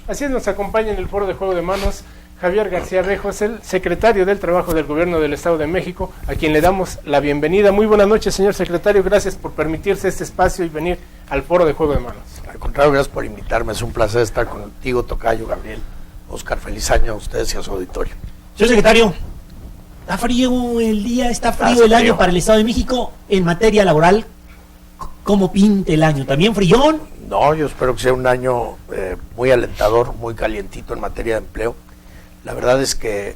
Así es, nos acompaña en el foro de Juego de Manos Javier García Rejos, el secretario del Trabajo del Gobierno del Estado de México, a quien le damos la bienvenida. Muy buenas noches, señor secretario, gracias por permitirse este espacio y venir al foro de Juego de Manos. Al contrario, gracias por invitarme, es un placer estar contigo, tocayo, Gabriel, Oscar, feliz año a ustedes y a su auditorio. Señor secretario, está frío el día, está frío el año para el Estado de México en materia laboral. ¿Cómo pinta el año? ¿También frillón? No, yo espero que sea un año muy alentador, muy calientito en materia de empleo. La verdad es que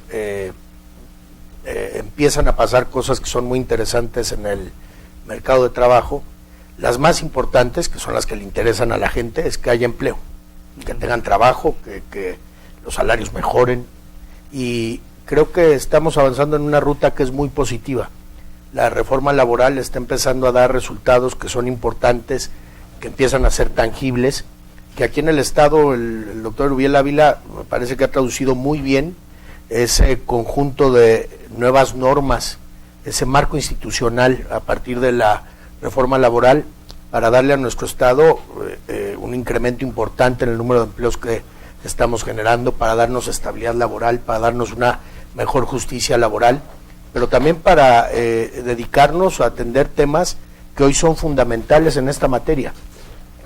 empiezan a pasar cosas que son muy interesantes en el mercado de trabajo. Las más importantes, que son las que le interesan a la gente, es que haya empleo, que tengan trabajo, que los salarios mejoren. Y creo que estamos avanzando en una ruta que es muy positiva. La reforma laboral está empezando a dar resultados que son importantes, que empiezan a ser tangibles, que aquí en el Estado el doctor Erubiel Ávila me parece que ha traducido muy bien ese conjunto de nuevas normas, ese marco institucional a partir de la reforma laboral para darle a nuestro Estado un incremento importante en el número de empleos que estamos generando, para darnos estabilidad laboral, para darnos una mejor justicia laboral, pero también para dedicarnos a atender temas que hoy son fundamentales en esta materia: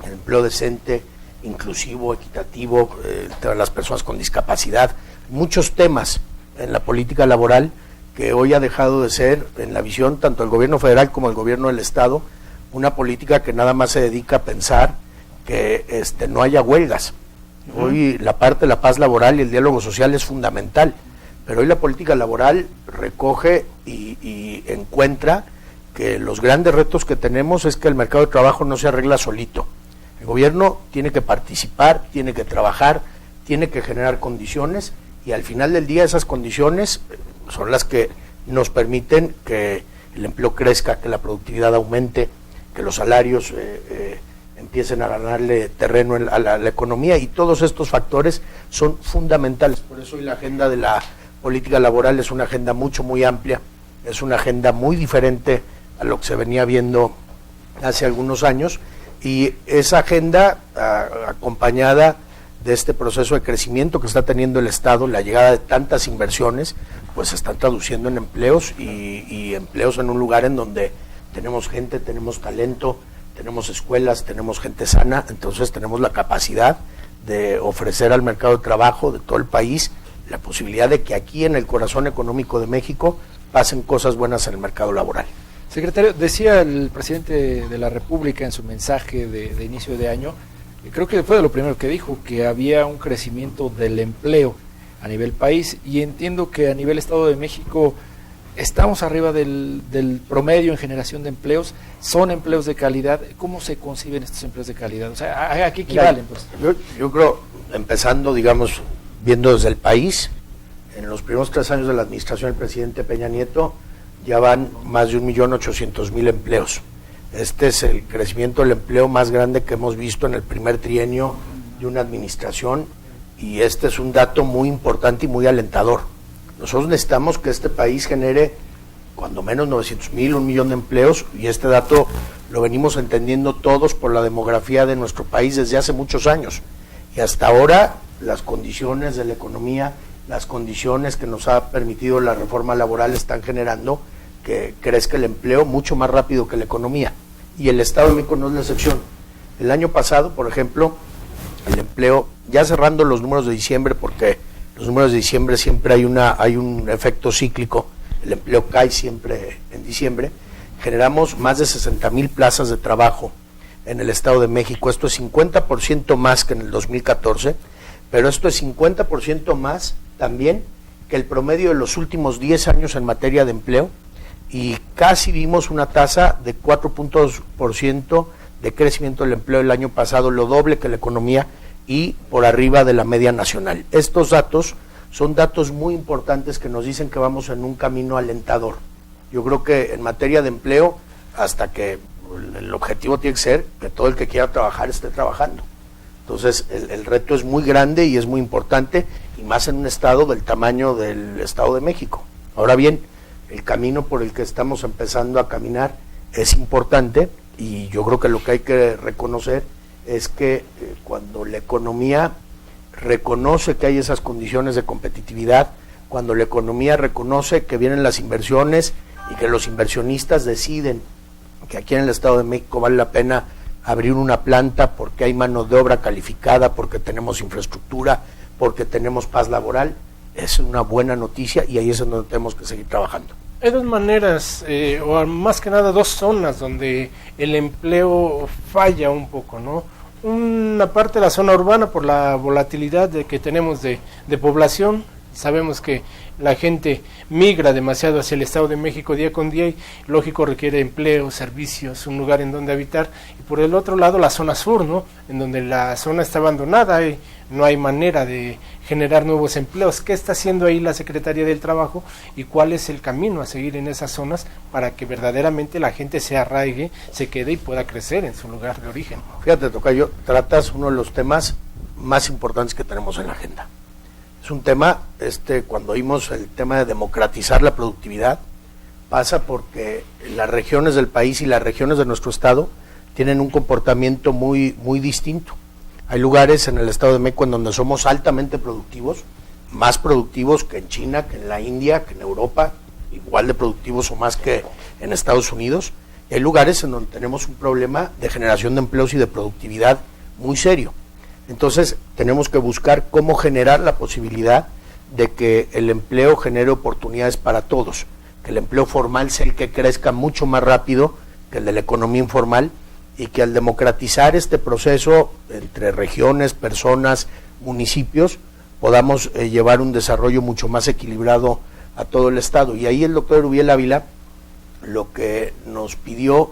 el empleo decente, inclusivo, equitativo, las personas con discapacidad, muchos temas en la política laboral que hoy ha dejado de ser, en la visión tanto del gobierno federal como del gobierno del Estado, una política que nada más se dedica a pensar que no haya huelgas. Hoy la parte de la paz laboral y el diálogo social es fundamental, pero hoy la política laboral recoge y encuentra que los grandes retos que tenemos es que el mercado de trabajo no se arregla solito. El gobierno tiene que participar, tiene que trabajar, tiene que generar condiciones, y al final del día esas condiciones son las que nos permiten que el empleo crezca, que la productividad aumente, que los salarios empiecen a ganarle terreno a la economía, y todos estos factores son fundamentales. Por eso hoy la agenda de la política laboral es una agenda muy amplia, es una agenda muy diferente a lo que se venía viendo hace algunos años, y esa agenda acompañada de este proceso de crecimiento que está teniendo el Estado, la llegada de tantas inversiones, pues se están traduciendo en empleos, y empleos en un lugar en donde tenemos gente, tenemos talento, tenemos escuelas, tenemos gente sana. Entonces tenemos la capacidad de ofrecer al mercado de trabajo de todo el país la posibilidad de que aquí en el corazón económico de México pasen cosas buenas en el mercado laboral. Secretario, decía el presidente de la República en su mensaje de inicio de año, creo que fue de lo primero que dijo, que había un crecimiento del empleo a nivel país, y entiendo que a nivel Estado de México estamos arriba del promedio en generación de empleos. Son empleos de calidad. ¿Cómo se conciben estos empleos de calidad? O sea, ¿a qué equivalen? Pues? Yo creo, empezando, digamos, viendo desde el país, en los primeros 3 años de la administración del presidente Peña Nieto, ya van más de 1.800.000 empleos. Este es el crecimiento del empleo más grande que hemos visto en el primer trienio de una administración, y este es un dato muy importante y muy alentador. Nosotros necesitamos que este país genere cuando menos 900.000, 1 millón de empleos, y este dato lo venimos entendiendo todos por la demografía de nuestro país desde hace muchos años, y hasta ahora las condiciones de la economía, las condiciones que nos ha permitido la reforma laboral están generando que crezca el empleo mucho más rápido que la economía, y el Estado de México no es la excepción. El año pasado, por ejemplo, el empleo, ya cerrando los números de diciembre, porque los números de diciembre siempre hay un efecto cíclico, el empleo cae siempre en diciembre, generamos más de 60.000 plazas de trabajo en el Estado de México. Esto es 50% más que en el 2014, pero esto es 50% más también que el promedio de los últimos 10 años en materia de empleo, y casi vimos una tasa de 4.2% de crecimiento del empleo el año pasado, lo doble que la economía y por arriba de la media nacional. Estos datos son datos muy importantes que nos dicen que vamos en un camino alentador. Yo creo que en materia de empleo, hasta que el objetivo tiene que ser que todo el que quiera trabajar esté trabajando. Entonces el reto es muy grande y es muy importante, y más en un estado del tamaño del Estado de México. Ahora bien, el camino por el que estamos empezando a caminar es importante, y yo creo que lo que hay que reconocer es que cuando la economía reconoce que hay esas condiciones de competitividad, cuando la economía reconoce que vienen las inversiones y que los inversionistas deciden que aquí en el Estado de México vale la pena abrir una planta porque hay mano de obra calificada, porque tenemos infraestructura, porque tenemos paz laboral, es una buena noticia y ahí es donde tenemos que seguir trabajando. Hay dos maneras, o más que nada dos zonas donde el empleo falla un poco, ¿no? Una parte de la zona urbana por la volatilidad que tenemos de población. Sabemos que la gente migra demasiado hacia el Estado de México día con día y lógico requiere empleo, servicios, un lugar en donde habitar. Y por el otro lado la zona sur, ¿no? En donde la zona está abandonada y no hay manera de generar nuevos empleos. ¿Qué está haciendo ahí la Secretaría del Trabajo y cuál es el camino a seguir en esas zonas para que verdaderamente la gente se arraigue, se quede y pueda crecer en su lugar de origen? Fíjate, tocayo, tratas uno de los temas más importantes que tenemos en la agenda. Es un tema, cuando oímos el tema de democratizar la productividad, pasa porque las regiones del país y las regiones de nuestro estado tienen un comportamiento muy, muy distinto. Hay lugares en el Estado de México en donde somos altamente productivos, más productivos que en China, que en la India, que en Europa, igual de productivos o más que en Estados Unidos. Y hay lugares en donde tenemos un problema de generación de empleos y de productividad muy serio. Entonces tenemos que buscar cómo generar la posibilidad de que el empleo genere oportunidades para todos, que el empleo formal sea el que crezca mucho más rápido que el de la economía informal y que al democratizar este proceso entre regiones, personas, municipios, podamos llevar un desarrollo mucho más equilibrado a todo el estado. Y ahí el doctor Erubiel Ávila lo que nos pidió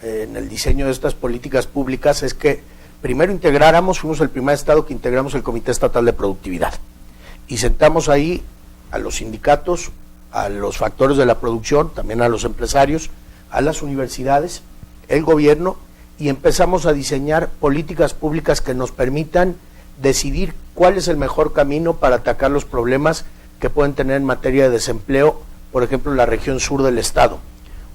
en el diseño de estas políticas públicas es que primero fuimos el primer estado que integramos el Comité Estatal de Productividad y sentamos ahí a los sindicatos, a los factores de la producción, también a los empresarios, a las universidades, el gobierno, y empezamos a diseñar políticas públicas que nos permitan decidir cuál es el mejor camino para atacar los problemas que pueden tener en materia de desempleo, por ejemplo, en la región sur del estado,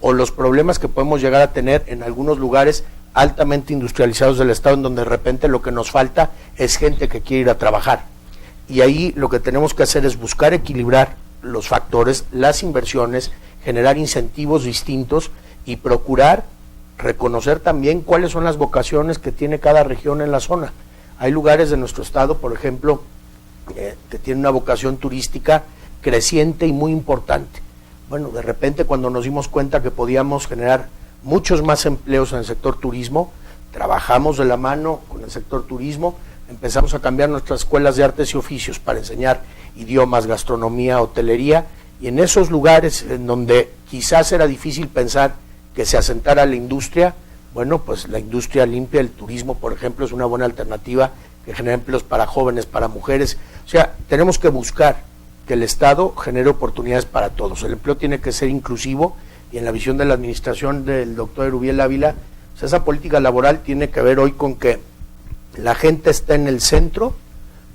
o los problemas que podemos llegar a tener en algunos lugares altamente industrializados del estado, en donde de repente lo que nos falta es gente que quiere ir a trabajar. Y ahí lo que tenemos que hacer es buscar equilibrar los factores, las inversiones, generar incentivos distintos y procurar reconocer también cuáles son las vocaciones que tiene cada región en la zona. Hay lugares de nuestro estado, por ejemplo, que tienen una vocación turística creciente y muy importante. Bueno, de repente cuando nos dimos cuenta que podíamos generar muchos más empleos en el sector turismo, trabajamos de la mano con el sector turismo, empezamos a cambiar nuestras escuelas de artes y oficios para enseñar idiomas, gastronomía, hotelería, y en esos lugares en donde quizás era difícil pensar que se asentara la industria, bueno, pues la industria limpia, el turismo, por ejemplo, es una buena alternativa que genera empleos para jóvenes, para mujeres. O sea, tenemos que buscar que el Estado genere oportunidades para todos. El empleo tiene que ser inclusivo y en la visión de la administración del doctor Erubiel Ávila, pues esa política laboral tiene que ver hoy con que la gente está en el centro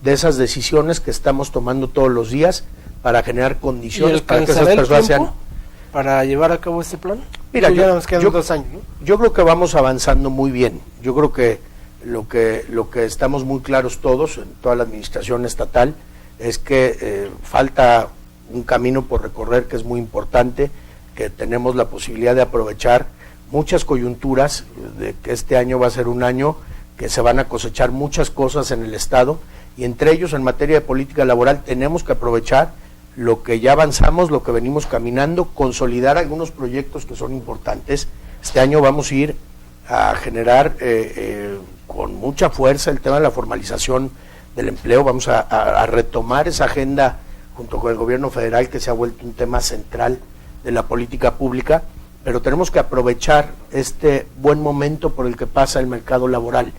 de esas decisiones que estamos tomando todos los días para generar condiciones para que esas personas sean... para llevar a cabo este plan? Mira, ya nos quedan 2 años, ¿no? Yo creo que vamos avanzando muy bien. Yo creo que lo que estamos muy claros todos, en toda la administración estatal, es que falta un camino por recorrer que es muy importante, que tenemos la posibilidad de aprovechar muchas coyunturas, de que este año va a ser un año que se van a cosechar muchas cosas en el Estado, y entre ellos en materia de política laboral tenemos que aprovechar lo que ya avanzamos, lo que venimos caminando, consolidar algunos proyectos que son importantes. Este año vamos a ir a generar con mucha fuerza el tema de la formalización del empleo, vamos a retomar esa agenda junto con el gobierno federal que se ha vuelto un tema central de la política pública, pero tenemos que aprovechar este buen momento por el que pasa el mercado laboral.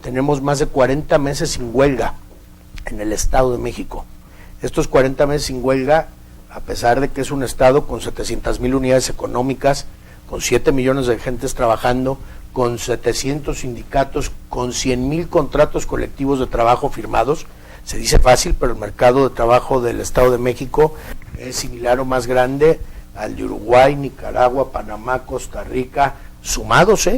Tenemos más de 40 meses sin huelga en el Estado de México. Estos 40 meses sin huelga, a pesar de que es un estado con 700,000 unidades económicas, con 7 millones de gentes trabajando, con 700 sindicatos, con 100,000 contratos colectivos de trabajo firmados, se dice fácil, pero el mercado de trabajo del Estado de México es similar o más grande al de Uruguay, Nicaragua, Panamá, Costa Rica, sumados,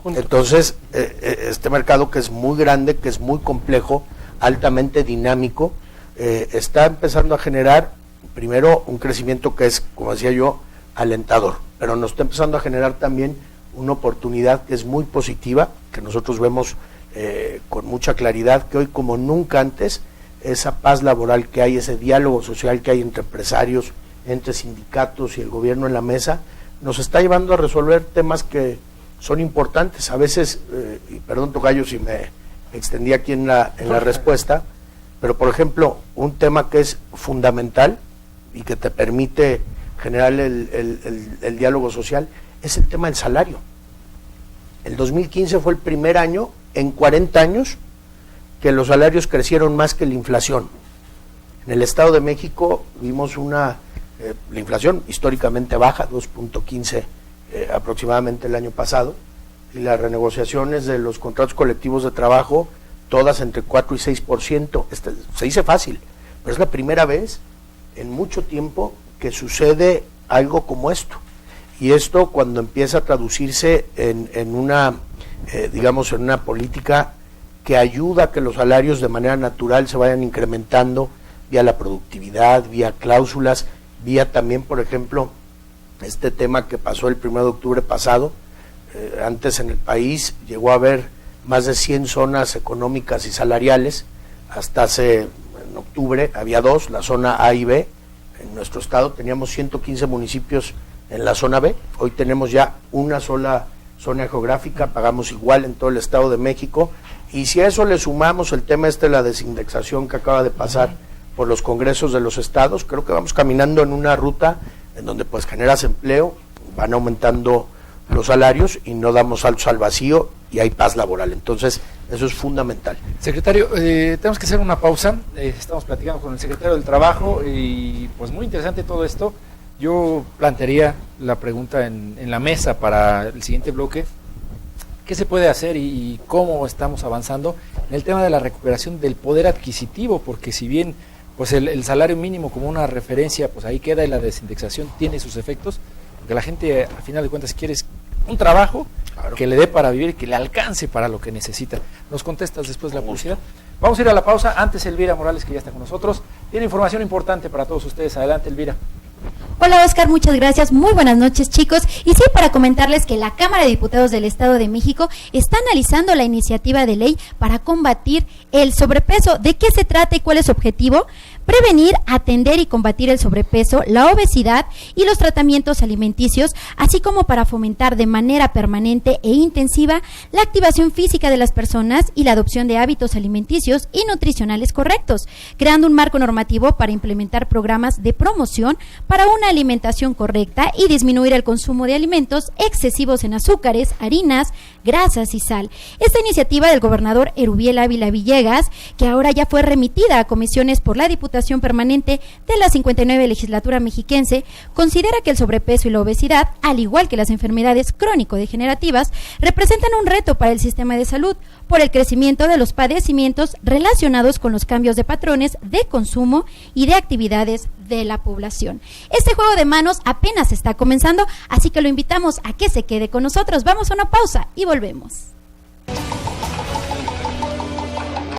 Entonces, este mercado que es muy grande, que es muy complejo, altamente dinámico, está empezando a generar, primero, un crecimiento que es, como decía yo, alentador, pero nos está empezando a generar también una oportunidad que es muy positiva, que nosotros vemos con mucha claridad, que hoy como nunca antes, esa paz laboral que hay, ese diálogo social que hay entre empresarios, entre sindicatos y el gobierno en la mesa, nos está llevando a resolver temas que son importantes. A veces, y perdón tocayo si me extendí aquí en la respuesta, pero por ejemplo, un tema que es fundamental y que te permite generar el diálogo social es el tema del salario. El 2015 fue el primer año en 40 años que los salarios crecieron más que la inflación. En el Estado de México vimos la inflación históricamente baja, 2.15 aproximadamente el año pasado, y las renegociaciones de los contratos colectivos de trabajo, todas entre 4 y 6%. Se dice fácil, pero es la primera vez en mucho tiempo que sucede algo como esto. Y esto cuando empieza a traducirse en una política que ayuda a que los salarios de manera natural se vayan incrementando vía la productividad, vía cláusulas, vía también, por ejemplo, este tema que pasó el 1 de octubre pasado. Antes en el país llegó a haber más de 100 zonas económicas y salariales, hasta en octubre había 2, la zona A y B. En nuestro estado teníamos 115 municipios en la zona B, hoy tenemos ya una sola zona geográfica, pagamos igual en todo el Estado de México, y si a eso le sumamos el tema de la desindexación que acaba de pasar por los congresos de los estados, creo que vamos caminando en una ruta en donde pues generas empleo, van aumentando los salarios y no damos saltos al vacío y hay paz laboral. Entonces, eso es fundamental. Secretario, tenemos que hacer una pausa. Estamos platicando con el secretario del Trabajo y pues muy interesante todo esto. Yo plantearía la pregunta en la mesa para el siguiente bloque. ¿Qué se puede hacer y cómo estamos avanzando en el tema de la recuperación del poder adquisitivo? Porque si bien pues el salario mínimo como una referencia, pues ahí queda, y la desindexación tiene sus efectos, porque la gente a final de cuentas quiere un trabajo, claro, que le dé para vivir y que le alcance para lo que necesita. ¿Nos contestas después de la publicidad? Vamos a ir a la pausa. Antes Elvira Morales, que ya está con nosotros, tiene información importante para todos ustedes. Adelante, Elvira. Hola Oscar, muchas gracias, muy buenas noches chicos, y sí, para comentarles que la Cámara de Diputados del Estado de México está analizando la iniciativa de ley para combatir el sobrepeso. ¿De qué se trata y cuál es su objetivo? Prevenir, atender y combatir el sobrepeso, la obesidad y los tratamientos alimenticios, así como para fomentar de manera permanente e intensiva la activación física de las personas y la adopción de hábitos alimenticios y nutricionales correctos, creando un marco normativo para implementar programas de promoción para una alimentación correcta y disminuir el consumo de alimentos excesivos en azúcares, harinas, grasas y sal. Esta iniciativa del gobernador Erubiel Ávila Villegas, que ahora ya fue remitida a comisiones por la Diputación Permanente de la 59 legislatura mexiquense, considera que el sobrepeso y la obesidad, al igual que las enfermedades crónico-degenerativas, representan un reto para el sistema de salud por el crecimiento de los padecimientos relacionados con los cambios de patrones de consumo y de actividades de la población. Este juego de manos apenas está comenzando, así que lo invitamos a que se quede con nosotros. Vamos a una pausa y volvemos.